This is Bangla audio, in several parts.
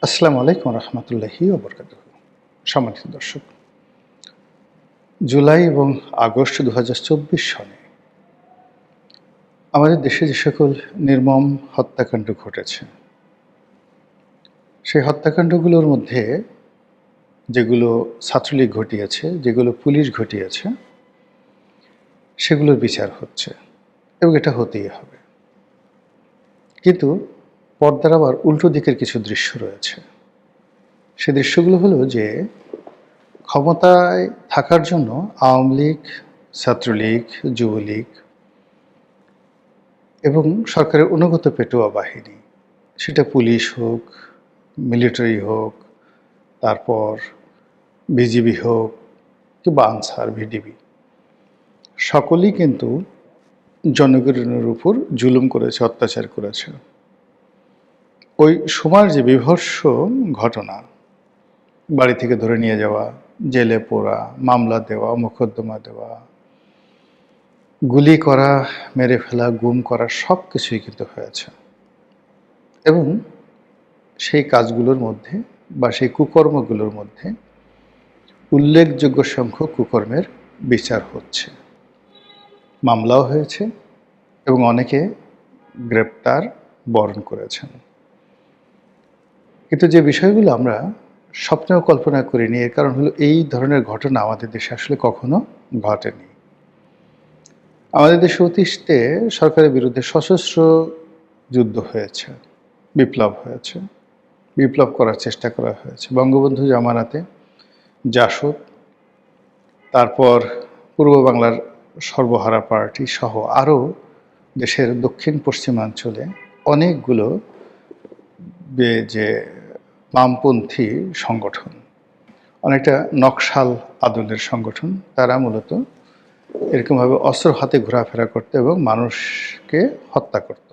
আসসালামু আলাইকুম রহমতুল্লাহি ওবরকাতুহু। সম্মানিত দর্শক, জুলাই এবং আগস্ট ২০২৪ সনে আমাদের দেশে যে সকল নির্মম হত্যাকাণ্ড ঘটেছে, সেই হত্যাকাণ্ডগুলোর মধ্যে যেগুলো ছাত্রলীগ ঘটিয়েছে, যেগুলো পুলিশ ঘটিয়েছে, সেগুলোর বিচার হচ্ছে এবং এটা হতেই হবে। কিন্তু পর্দার আবার উল্টো দিকের কিছু দৃশ্য রয়েছে। সে দৃশ্যগুলো হলো যে ক্ষমতায় থাকার জন্য আওয়ামী লীগ, ছাত্রলীগ, যুবলীগ এবং সরকারের অনুগত পেটোয়া বাহিনী, সেটা পুলিশ হোক, মিলিটারি হোক, তারপর বিজিবি হোক কিংবা আনসার, ভিডিবি, সকলেই কিন্তু জনগণের উপর জুলুম করেছে, অত্যাচার করেছে। ওই সময়ের যে বীভৎস ঘটনা, বাড়ি থেকে ধরে নিয়ে যাওয়া, জেলে পোড়া, মামলা দেওয়া, মোকদ্দমা দেওয়া, গুলি করা, মেরে ফেলা, গুম করা, সব কিছুই কিন্তু হয়েছে। এবং সেই কাজগুলোর মধ্যে বা সেই কুকর্মগুলোর মধ্যে উল্লেখযোগ্য সংখ্যক কুকর্মের বিচার হচ্ছে, মামলাও হয়েছে এবং অনেকে গ্রেপ্তার বরণ করেছেন। কিন্তু যে বিষয়গুলো আমরা স্বপ্নেও কল্পনা করিনি, এর কারণ হলো এই ধরনের ঘটনা আমাদের দেশে আসলে কখনো ঘটেনি। আমাদের দেশে অতীতে সরকারের বিরুদ্ধে সশস্ত্র যুদ্ধ হয়েছে, বিপ্লব হয়েছে, বিপ্লব করার চেষ্টা করা হয়েছে। বঙ্গবন্ধু জামানাতে জাসদ, তারপর পূর্ব বাংলার সর্বহারা পার্টি সহ আরও দেশের দক্ষিণ পশ্চিমাঞ্চলে অনেকগুলো যে বামপন্থী সংগঠন, অনেকটা নকশাল আদলের সংগঠন, তারা মূলত এরকমভাবে অস্ত্র হাতে ঘোরাফেরা করত এবং মানুষকে হত্যা করত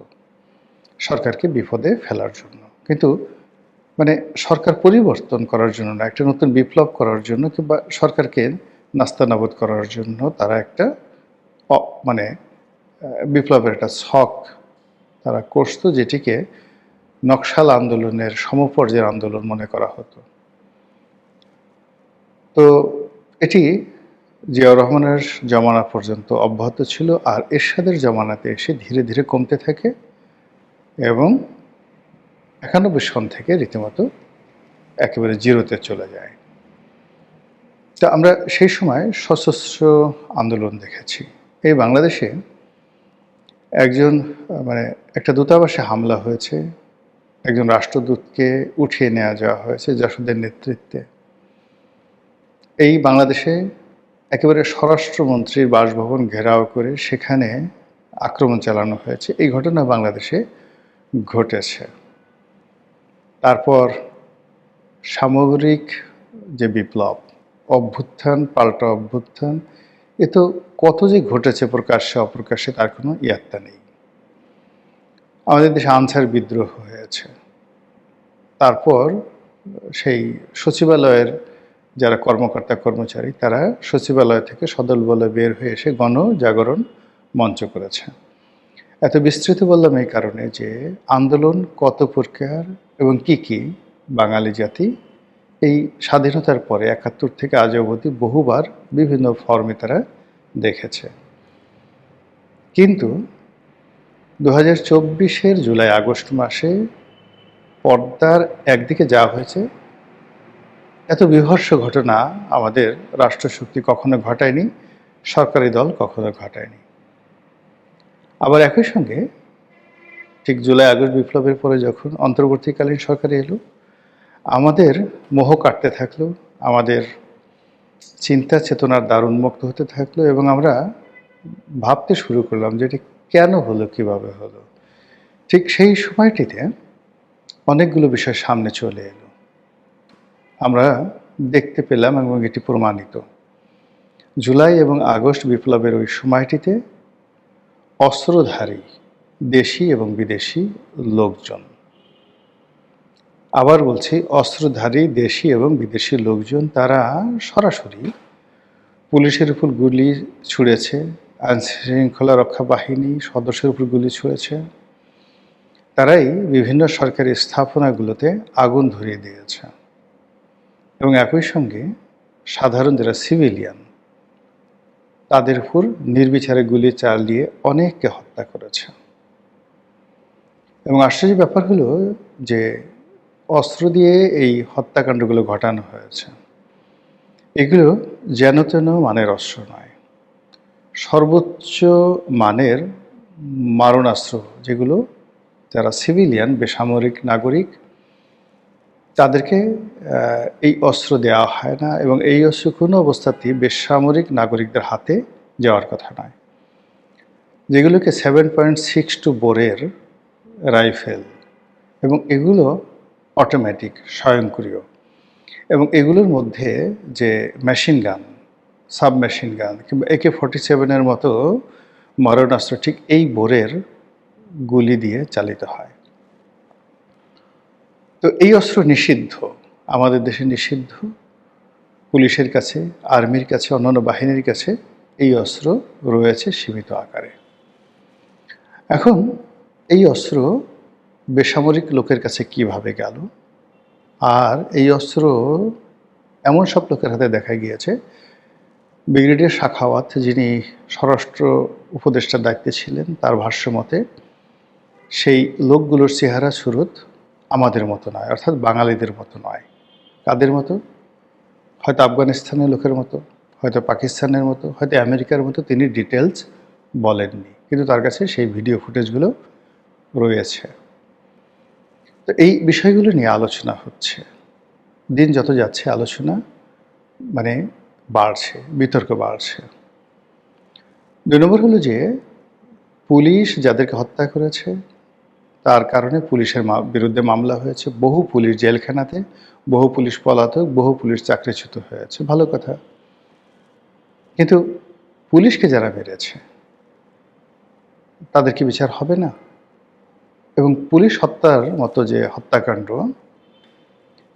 সরকারকে বিপদে ফেলার জন্য। কিন্তু সরকার পরিবর্তন করার জন্য না, একটা নতুন বিপ্লব করার জন্য কিংবা সরকারকে নাস্তানাবুদ করার জন্য তারা একটা বিপ্লবের একটা ছক তারা করত, যেটিকে নকশাল আন্দোলনের সমপর্যায়ের আন্দোলন মনে করা হতো। তো এটি জিয়াউর রহমানের জমানা পর্যন্ত অব্যাহত ছিল, আর এরশাদের জমানাতে এসে ধীরে ধীরে কমতে থাকে এবং ৯১ সন থেকে রীতিমতো একেবারে জিরোতে চলে যায়। তা আমরা সেই সময় সশস্ত্র আন্দোলন দেখেছি। এই বাংলাদেশে একজন একটা দূতাবাসে হামলা হয়েছে, একজন রাষ্ট্রদূতকে উঠিয়ে নেওয়া যাওয়া হয়েছে জাসদের নেতৃত্বে। এই বাংলাদেশে একেবারে স্বরাষ্ট্রমন্ত্রীর বাসভবন ঘেরাও করে সেখানে আক্রমণ চালানো হয়েছে। এই ঘটনা বাংলাদেশে ঘটেছে। তারপর সামগ্রিক যে বিপ্লব, অভ্যুত্থান, পাল্টা অভ্যুত্থান, এ তো কত যে ঘটেছে প্রকাশ্যে অপ্রকাশ্যে তার কোনো ইয়াত্তা নেই। আমাদের দেশে আনসার বিদ্রোহ হয়েছে। তারপর সেই সচিবালয়ের যারা কর্মকর্তা কর্মচারী, তারা সচিবালয় থেকে সদল বলে বের হয়ে এসে গণজাগরণ মঞ্চ করেছে। এত বিস্তৃত বললাম এই কারণে যে আন্দোলন কত প্রকার এবং কি বাঙালি জাতি এই স্বাধীনতার পরে ৭১ থেকে আজ অবধি বহুবার বিভিন্ন ফর্মে তারা দেখেছে। কিন্তু ২০২৪-এর জুলাই আগস্ট মাসে পর্দার একদিকে যা হয়েছে, এত বীভৎস ঘটনা আমাদের রাষ্ট্রশক্তি কখনো ঘটায়নি, সরকারি দল কখনো ঘটায়নি। আবার একই সঙ্গে ঠিক জুলাই আগস্ট বিপ্লবের পরে যখন অন্তর্বর্তীকালীন সরকার এলো, আমাদের মোহ কাটতে থাকলো, আমাদের চিন্তা চেতনার দ্বার উন্মুক্ত হতে থাকলো এবং আমরা ভাবতে শুরু করলাম যে এটি কেন হলো, কিভাবে হলো। ঠিক সেই সময়টিতে অনেকগুলো বিষয় সামনে চলে এলো, আমরা দেখতে পেলাম এবং এটি প্রমাণিত। জুলাই এবং আগস্ট বিপ্লবের ওই সময়টিতে অস্ত্রধারী দেশি এবং বিদেশি লোকজন, আবার বলছি অস্ত্রধারী দেশি এবং বিদেশি লোকজন, তারা সরাসরি পুলিশের উপর গুলি ছুঁড়েছে, আইনশৃঙ্খলা রক্ষা বাহিনী সদস্যের উপর গুলি ছুঁড়েছে, তারাই বিভিন্ন সরকারি স্থাপনাগুলোতে আগুন ধরিয়ে দিয়েছে এবং একই সঙ্গে সাধারণ যারা সিভিলিয়ান তাদের উপর নির্বিচারে গুলি চালিয়ে অনেককে হত্যা করেছে। এবং আশ্চর্যের ব্যাপার হলো যে অস্ত্র দিয়ে এই হত্যাকাণ্ডগুলো ঘটানো হয়েছে, এগুলো যেন তেন মানের অস্ত্র নয়, সর্বোচ্চ মানের মারণাস্ত্র, যেগুলো যারা সিভিলিয়ান বেসামরিক নাগরিক তাদেরকে এই অস্ত্র দেওয়া হয় না এবং এই অস্ত্র কোনো অবস্থাতেই বেসামরিক নাগরিকদের হাতে যাওয়ার কথা নয়। যেগুলোকে 7.62 বোরের রাইফেল এবং এগুলো অটোমেটিক স্বয়ংক্রিয় এবং এগুলোর মধ্যে যে মেশিন গান, সাবমেশিন গান কিংবা AK-47 মতো মারণাস্ত্র ঠিক এই বোরের গুলি দিয়ে চালিত হয়। তো এই অস্ত্র নিষিদ্ধ, আমাদের দেশে নিষিদ্ধ, পুলিশের কাছে, আর্মির কাছে, অন্যান্য বাহিনীর কাছে এই অস্ত্র রয়েছে সীমিত আকারে। এখন এই অস্ত্র বেসামরিক লোকের কাছে কিভাবে গেল, আর এই অস্ত্র এমন সব লোকের হাতে দেখা গিয়েছে, ব্রিগেডিয়ার শাখাওয়াত যিনি স্বরাষ্ট্র উপদেষ্টার দায়িত্বে ছিলেন, তার ভাষ্য মতে সেই লোকগুলোর চেহারা সুরত আমাদের মতো নয়, অর্থাৎ বাঙালিদের মতো নয়। কাদের মতো? হয়তো আফগানিস্তানের লোকের মতো, হয়তো পাকিস্তানের মতো, হয়তো আমেরিকার মতো, তিনি ডিটেলস বলেননি, কিন্তু তার কাছে সেই ভিডিও ফুটেজগুলো রয়েছে। তো এই বিষয়গুলো নিয়ে আলোচনা হচ্ছে, দিন যত যাচ্ছে আলোচনা বাড়ছে, বিতর্ক বাড়ছে। 2 নম্বর হলো যে পুলিশ যাদেরকে হত্যা করেছে তার কারণে পুলিশের বিরুদ্ধে মামলা হয়েছে, বহু পুলিশ জেলখানাতে, বহু পুলিশ পলাতক, বহু পুলিশ চাকরিচ্যুত হয়েছে, ভালো কথা। কিন্তু পুলিশকে যারা মেরেছে তাদের কি বিচার হবে না? এবং পুলিশ হত্যার মতো যে হত্যাকাণ্ড,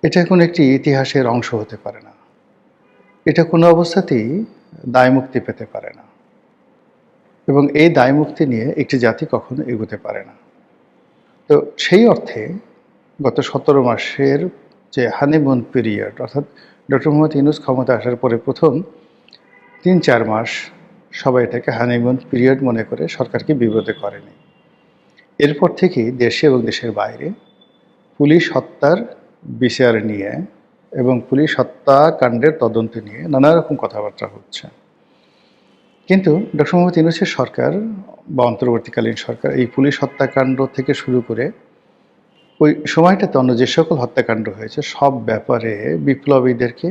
এটা কোনো একটি ইতিহাসের অংশ হতে পারে না, এটা কোনো অবস্থাতেই দায়মুক্তি পেতে পারে না এবং এই দায়মুক্তি নিয়ে একটি জাতি কখনো এগোতে পারে না। তো সেই অর্থে গত 17 মাসের যে হানিমুন পিরিয়ড, অর্থাৎ ডক্টর মোহাম্মদ ইউনূস ক্ষমতা আসার পরে প্রথম 3-4 মাস সবাই এটাকে হানিমুন পিরিয়ড মনে করে সরকারকে বিব্রত করেনি। এরপর থেকেই দেশে এবং দেশের বাইরে পুলিশ হত্যার বিচার নিয়ে এবং পুলিশ হত্যাকাণ্ডের তদন্ত নিয়ে নানা রকম কথাবার্তা হচ্ছে। কিন্তু ডক্টর মোহাম্মদ ইউনূসের সরকার বা অন্তর্বর্তীকালীন সরকার এই পুলিশ হত্যাকাণ্ড থেকে শুরু করে ওই সময়টাতে অন্য যে সকল হত্যাকাণ্ড হয়েছে সব ব্যাপারে বিপ্লবীদেরকে,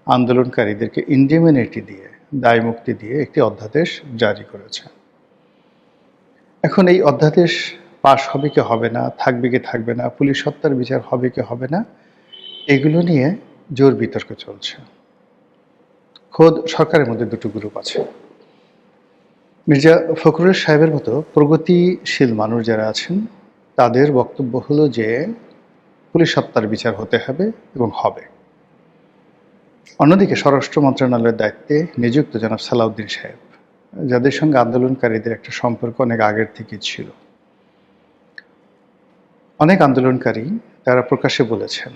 আন্দোলনকারীদেরকে ইন্ডিমিনিটি দিয়ে, দায়মুক্তি দিয়ে একটি অধ্যাদেশ জারি করেছে। এখন এই অধ্যাদেশ পাশ হবে কি হবে না, থাকবে কি থাকবে না, পুলিশ হত্যার বিচার হবে কি হবে না, এগুলো নিয়ে জোর বিতর্ক চলছে। খোদ সরকারের মধ্যে 2টো গ্রুপ আছে। মির্জা ফখরুল সাহেবের মতো প্রগতিশীল মানুষ যারা আছেন তাদের বক্তব্য হলো যে পুলিশ হত্যার বিচার হতে হবে এবং হবে। অন্যদিকে স্বরাষ্ট্র মন্ত্রণালয়ের দায়িত্বে নিযুক্ত জনাব সালাউদ্দিন সাহেব, যাদের সঙ্গে আন্দোলনকারীদের একটা সম্পর্ক অনেক আগের থেকেই ছিল, অনেক আন্দোলনকারী তারা প্রকাশ্যে বলেছেন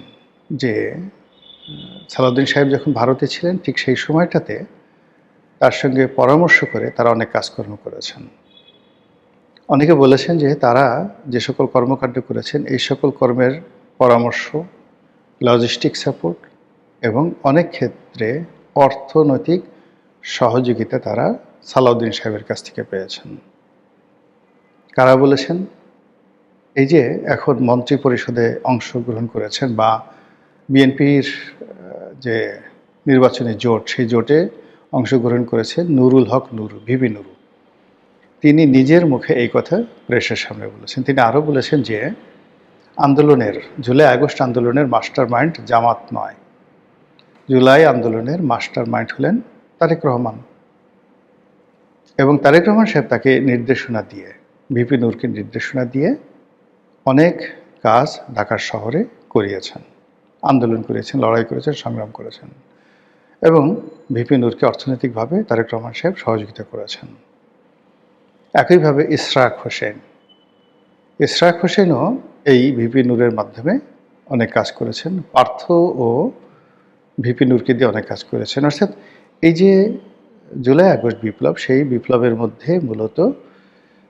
যে সালাউদ্দিন সাহেব যখন ভারতে ছিলেন ঠিক সেই সময়টাতে তার সঙ্গে পরামর্শ করে তারা অনেক কাজকর্ম করেছেন। অনেকে বলেছেন যে তারা যে সকল কর্মকাণ্ড করেছেন এই সকল কর্মের পরামর্শ, লজিস্টিক সাপোর্ট এবং অনেক ক্ষেত্রে অর্থনৈতিক সহযোগিতা তারা সালাউদ্দিন সাহেবের কাছ থেকে পেয়েছেন। কারা বলেছেন? এই যে এখন মন্ত্রী পরিষদে অংশগ্রহণ করেছেন বা বিএনপির যে নির্বাচনী জোট, সেই জোটে অংশগ্রহণ করেছেন নুরুল হক নুরু, ভিপি নুরু, তিনি নিজের মুখে এই কথা প্রেসের সামনে বলেছেন। তিনি আরও বলেছেন যে আন্দোলনের, জুলাই আগস্ট আন্দোলনের মাস্টার মাইন্ড জামাত নয়, জুলাই আন্দোলনের মাস্টার মাইন্ড হলেন তারেক রহমান। এবং তারেক রহমান সাহেব তাকে নির্দেশনা দিয়ে, ভিপি নূরকে নির্দেশনা দিয়ে অনেক কাজ ঢাকার শহরে করিয়েছেন, আন্দোলন করেছেন, লড়াই করেছেন, সংগ্রাম করেছেন এবং ভিপি নূরকে অর্থনৈতিকভাবে তারেক রহমান সাহেব সহযোগিতা করেছেন। একইভাবে ইশরাক হোসেন, ইশরাক হোসেনও এই ভিপি নূরের মাধ্যমে অনেক কাজ করেছেন। পার্থ ও ভিপি নূরকে দিয়ে অনেক কাজ করেছেন। অর্থাৎ এই যে জুলাই আগস্ট বিপ্লব, সেই বিপ্লবের মধ্যে মূলত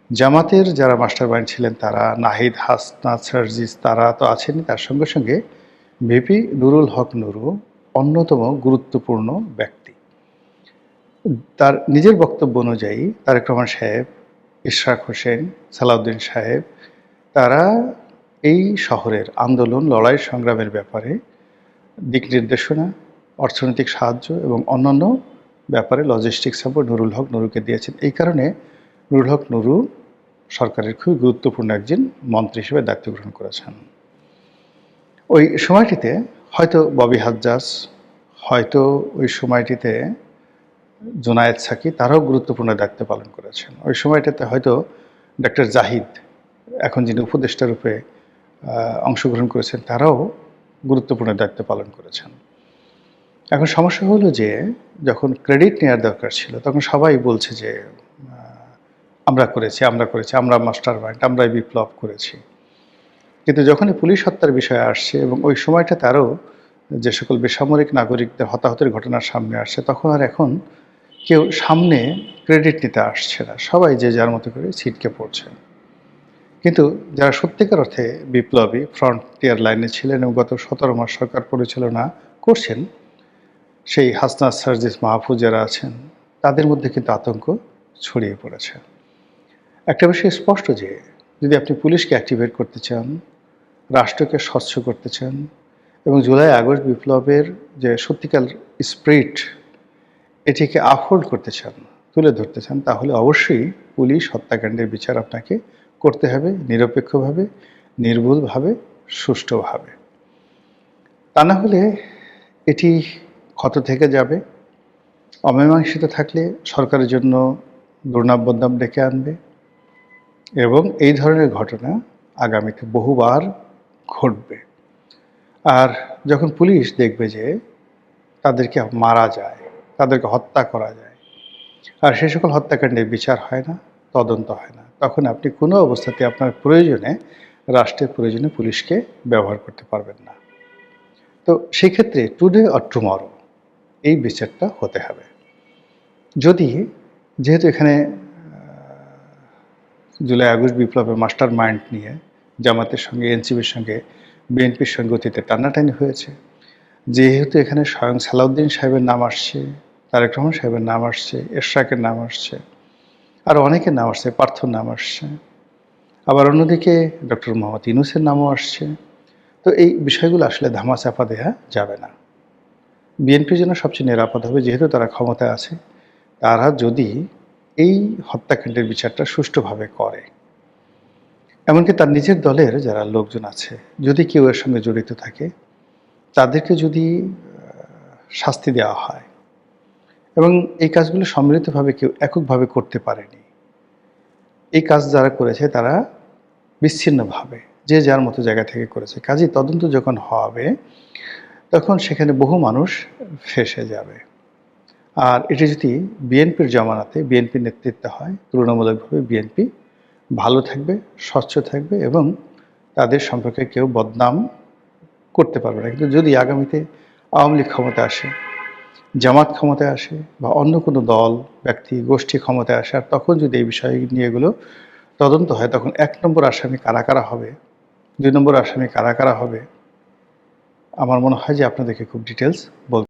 জামাতের যারা মাস্টার মাইন্ড ছিলেন তারা, নাহিদ, হাসনাত, সার্জিস, তারা তো আছেনই, তার সঙ্গে সঙ্গে ভিপি নুরুল হক নুরু অন্যতম গুরুত্বপূর্ণ ব্যক্তি। তার নিজের বক্তব্য অনুযায়ী তারেক রহমান সাহেব, ইশরাক হোসেন, সালাউদ্দিন সাহেব, তারা এই শহরের আন্দোলন, লড়াই, সংগ্রামের ব্যাপারে দিক নির্দেশনা, অর্থনৈতিক সাহায্য এবং অন্যান্য ব্যাপারে লজিস্টিক সাপোর্ট নুরুল হক নুরুকে দিয়েছেন। এই কারণে নুরুল হক নুরু সরকারের খুবই গুরুত্বপূর্ণ একজন মন্ত্রী হিসেবে দায়িত্ব গ্রহণ করেছেন। ওই সময়টিতে হয়তো ববি হাজ্জাজ, হয়তো ওই সময়টিতে জোনায়েদ সাকি, তারাও গুরুত্বপূর্ণ দায়িত্ব পালন করেছেন। ওই সময়টাতে হয়তো ডক্টর জাহিদ, এখন যিনি উপদেষ্টা রূপে অংশগ্রহণ করেছেন, তারাও গুরুত্বপূর্ণ দায়িত্ব পালন করেছেন। এখন সমস্যা হলো যে যখন ক্রেডিট নেওয়ার দরকার ছিল তখন সবাই বলছে যে আমরা করেছি, আমরা মাস্টার মাইন্ড, আমরাই বিপ্লব করেছি। কিন্তু যখনই পুলিশ হত্যার বিষয় আসছে এবং ওই সময়টাতে আরও যে সকল বেসামরিক নাগরিকদের হতাহতের ঘটনা সামনে আসছে, তখন আর এখন কেউ সামনে ক্রেডিট নিতে আসছে না, সবাই যে যার মতো করে ছিটকে পড়ছে। কিন্তু যারা সত্যিকার অর্থে বিপ্লবী, ফ্রন্টিয়ার লাইনে ছিলেন এবং গত 17 মাস সরকার পরিচালনা করছেন, সেই হাসনাত, সার্জিস, মাহফুজ যারা আছেন, তাদের মধ্যে কিন্তু আতঙ্ক ছড়িয়ে পড়েছে। একটা বিষয় স্পষ্ট যে যদি আপনি পুলিশকে অ্যাক্টিভেট করতে চান, রাষ্ট্রকে স্বচ্ছ করতে চান এবং জুলাই আগস্ট বিপ্লবের যে সত্যিকার স্পিরিট, এটিকে আপহোল্ড করতে চান, তুলে ধরতে চান, তাহলে অবশ্যই পুলিশ হত্যাকাণ্ডের বিচার আপনাকে করতে হবে নিরপেক্ষভাবে, নির্ভুলভাবে, সুষ্ঠুভাবে। তা না হলে এটি ক্ষত থেকে যাবে, অমীমাংসিত থাকলে সরকারের জন্য দুর্নাম বদনাম ডেকে আনবে এবং এই ধরনের ঘটনা আগামীতে বহুবার ঘটবে। আর যখন পুলিশ দেখবে যে তাদেরকে মারা যায়, তাদেরকে হত্যা করা যায়, আর সে সকল হত্যাকাণ্ডের বিচার হয় না, তদন্ত হয় না, তখন আপনি কোনো অবস্থাতে আপনার প্রয়োজনে, রাষ্ট্রের প্রয়োজনে পুলিশকে ব্যবহার করতে পারবেন না। তো সেক্ষেত্রে টুডে অর টুমরো এই বিচারটা হতে হবে। যদি যেহেতু এখানে জুলাই আগস্ট বিপ্লবের মাস্টার মাইন্ড নিয়ে জামাতের সঙ্গে, এনসিপির সঙ্গে, বিএনপির সঙ্গে অতীতে টানাটানি হয়েছে, যেহেতু এখানে স্বয়ং সালাউদ্দিন সাহেবের নাম আসছে, তারেক রহমান সাহেবের নাম আসছে, এরশাকের নাম আসছে, আর অনেকের নাম আসছে, পার্থর নাম আসছে, আবার অন্যদিকে ডক্টর মোহাম্মদ ইউনূসের নামও আসছে। তো এই বিষয়গুলো আসলে ধামাচাপা দেওয়া যাবে না। বিএনপির জন্য সবচেয়ে নিরাপদ হবে, যেহেতু তারা ক্ষমতায় আছে, তারা যদি এই হত্যাকাণ্ডের বিচারটা সুষ্ঠুভাবে করে, এমনকি তার নিজের দলের যারা লোকজন আছে, যদি কেউ এর সঙ্গে জড়িত থাকে, তাদেরকে যদি শাস্তি দেওয়া হয় এবং এই কাজগুলো সম্মিলিতভাবে কেউ এককভাবে করতে পারেনি, এই কাজ যারা করেছে তারা বিচ্ছিন্নভাবে যে যার মতো জায়গা থেকে করেছে, কাজেই তদন্ত যখন হবে তখন সেখানে বহু মানুষ ফেঁসে যাবে। আর এটি যদি বিএনপির জমানাতে, বিএনপির নেতৃত্বে হয়, তুলনামূলকভাবে বিএনপি ভালো থাকবে, স্বচ্ছ থাকবে এবং তাদের সম্পর্কে কেউ বদনাম করতে পারবে না। কিন্তু যদি আগামীতে আওয়ামী লীগ ক্ষমতায় আসে, জামাত ক্ষমতায় আসে বা অন্য কোনো দল, ব্যক্তি, গোষ্ঠী ক্ষমতায় আসে, আর তখন যদি এই বিষয় নিয়ে এগুলো তদন্ত হয়, তখন 1 নম্বর আসামি কারা কারা হবে, 2 নম্বর আসামি কারা কারা হবে, আমার মনে হয় যে আপনাদেরকে খুব ডিটেলস বলতে